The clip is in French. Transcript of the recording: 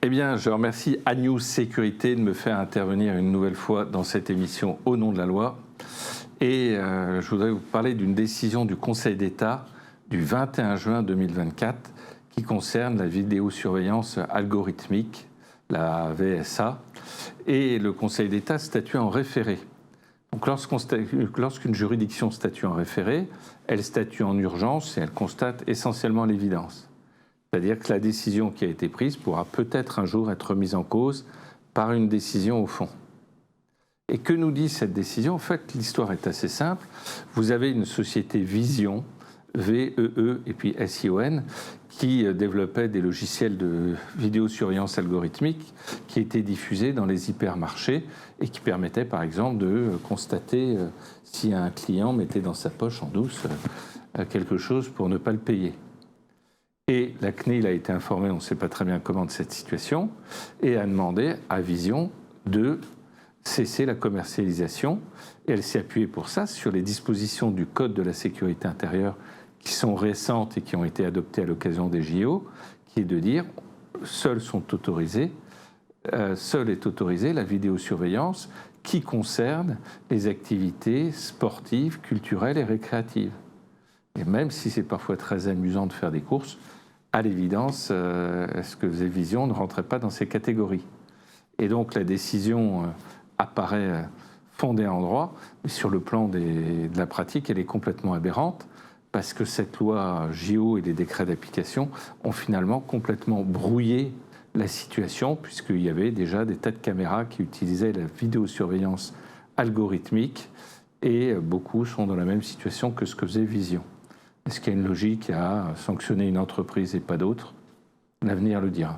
Eh bien, je remercie Agnews Sécurité de me faire intervenir une nouvelle fois dans cette émission Au nom de la loi. Et je voudrais vous parler d'une décision du Conseil d'État du 21 juin 2024 qui concerne la vidéosurveillance algorithmique, la VSA. Et le Conseil d'État statue en référé. Donc, lorsqu'une juridiction statue en référé, elle statue en urgence et elle constate essentiellement l'évidence. C'est-à-dire que la décision qui a été prise pourra peut-être un jour être mise en cause par une décision au fond. Et que nous dit cette décision? En fait, l'histoire est assez simple. Vous avez une société Vision, V-E-E et puis S-I-O-N, qui développait des logiciels de vidéosurveillance algorithmique qui étaient diffusés dans les hypermarchés et qui permettaient par exemple de constater si un client mettait dans sa poche en douce quelque chose pour ne pas le payer. Et la CNIL a été informée, on ne sait pas très bien comment, de cette situation, et a demandé à Vision de cesser la commercialisation. Et elle s'est appuyée pour ça sur les dispositions du Code de la sécurité intérieure qui sont récentes et qui ont été adoptées à l'occasion des JO, qui est de dire seule est autorisée la vidéosurveillance qui concerne les activités sportives, culturelles et récréatives. Et même si c'est parfois très amusant de faire des courses, à l'évidence, ce que faisait Vision ne rentrait pas dans ces catégories. Et donc la décision apparaît fondée en droit, mais sur le plan de la pratique, elle est complètement aberrante, parce que cette loi JO et les décrets d'application ont finalement complètement brouillé la situation, puisqu'il y avait déjà des tas de caméras qui utilisaient la vidéosurveillance algorithmique, et beaucoup sont dans la même situation que ce que faisait Vision. Est-ce qu'il y a une logique à sanctionner une entreprise et pas d'autres? L'avenir le dira.